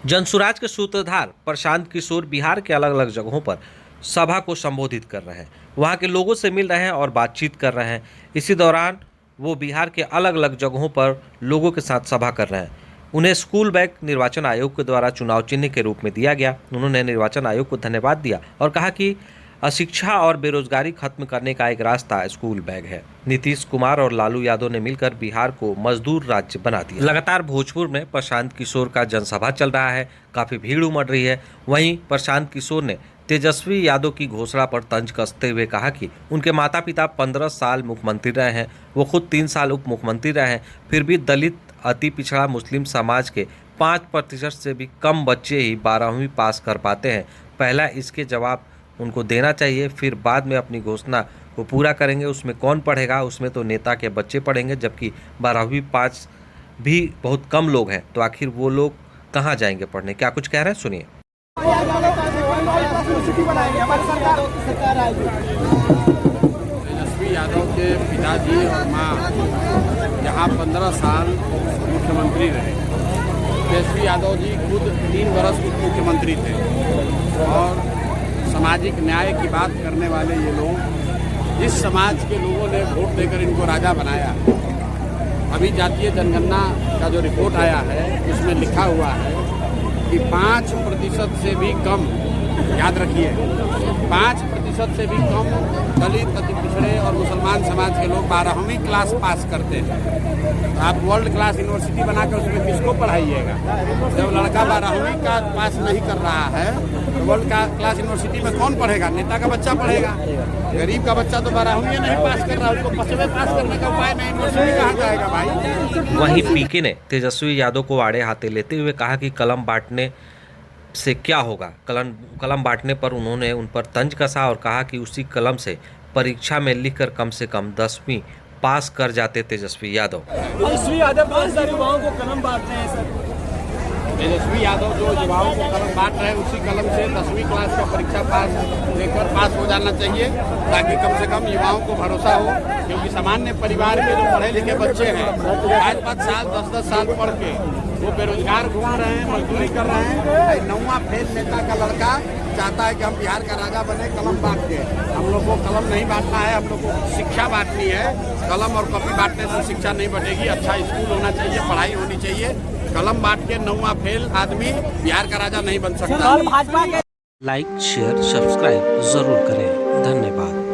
जनसुराज के सूत्रधार प्रशांत किशोर बिहार के अलग अलग जगहों पर सभा को संबोधित कर रहे हैं, वहां के लोगों से मिल रहे हैं और बातचीत कर रहे हैं। इसी दौरान वो बिहार के अलग अलग जगहों पर लोगों के साथ सभा कर रहे हैं। उन्हें स्कूल बैग निर्वाचन आयोग के द्वारा चुनाव चिन्ह के रूप में दिया गया। उन्होंने निर्वाचन आयोग को धन्यवाद दिया और कहा कि अशिक्षा और बेरोजगारी खत्म करने का एक रास्ता स्कूल बैग है। नीतीश कुमार और लालू यादव ने मिलकर बिहार को मजदूर राज्य बना दिया। लगातार भोजपुर में प्रशांत किशोर का जनसभा चल रहा है, काफी भीड़ उमड़ रही है। वहीं प्रशांत किशोर ने तेजस्वी यादव की घोषणा पर तंज कसते हुए कहा कि उनके माता पिता 15 साल मुख्यमंत्री रहे हैं, वो खुद 3 साल उप मुख्यमंत्री रहे हैं, फिर भी दलित अति पिछड़ा मुस्लिम समाज के 5% से भी कम बच्चे ही 12वीं पास कर पाते हैं। पहला इसके जवाब उनको देना चाहिए, फिर बाद में अपनी घोषणा को पूरा करेंगे। उसमें कौन पढ़ेगा? उसमें तो नेता के बच्चे पढ़ेंगे, जबकि 12वीं पास भी बहुत कम लोग हैं, तो आखिर वो लोग कहाँ जाएंगे पढ़ने? क्या कुछ कह रहे हैं, सुनिए। तेजस्वी यादव के पिताजी और माँ यहाँ 15 साल मुख्यमंत्री रहे। तेजस्वी यादव जी खुद 3 वर्ष उप मुख्यमंत्री थे और सामाजिक न्याय की बात करने वाले ये लोग, जिस समाज के लोगों ने वोट देकर इनको राजा बनाया। अभी जातीय जनगणना का जो रिपोर्ट आया है उसमें लिखा हुआ है कि 5% से भी कम, याद रखिए, 5% से भी कम दलित अति पिछड़े और मुसलमान समाज के लोग 12वीं क्लास पास करते हैं। तो आप वर्ल्ड क्लास यूनिवर्सिटी बनाकर उसमें किसको पढ़ाइएगा? जब लड़का 12वीं का पास नहीं कर रहा है तो वर्ल्ड क्लास यूनिवर्सिटी में कौन पढ़ेगा? नेता का बच्चा पढ़ेगा। गरीब का बच्चा तो 12वीं नहीं पास कर रहा है, उसको 5वें पास करने का उपाय नहीं, यूनिवर्सिटी कहाँ जाएगा भाई? वहीं पीके ने तेजस्वी यादव को आड़े हाथे लेते हुए कहा कि कलम बांटने से क्या होगा। कलम बांटने पर उन्होंने उन पर तंज कसा और कहा कि उसी कलम से परीक्षा में लिखकर कम से कम 10वीं पास कर जाते तेजस्वी यादव। तेजस्वी यादव बहुत सारे युवाओं को कलम बांट रहे हैं सर। तेजस्वी यादव जो युवाओं को कलम बांट रहे हैं, उसी कलम से 10वीं क्लास का परीक्षा देकर पास हो जाना चाहिए, ताकि कम से कम युवाओं को भरोसा हो। क्योंकि सामान्य परिवार के जो पढ़े लिखे बच्चे हैं 5-5 साल 10-10 साल पढ़ के वो बेरोजगार घूम रहे हैं, मजदूरी कर रहे हैं। 9वां फेल नेता का लड़का चाहता है कि हम बिहार का राजा बने कलम बांट के। हम लोग को कलम नहीं बांटना है, हम लोग को शिक्षा बांटनी है। कलम और कॉपी बांटने से शिक्षा नहीं बढ़ेगी। अच्छा स्कूल होना चाहिए, पढ़ाई होनी चाहिए। कलम बांट के 9वां फेल आदमी बिहार का राजा नहीं बन सकता। लाइक, शेयर, सब्सक्राइब जरूर करें। धन्यवाद।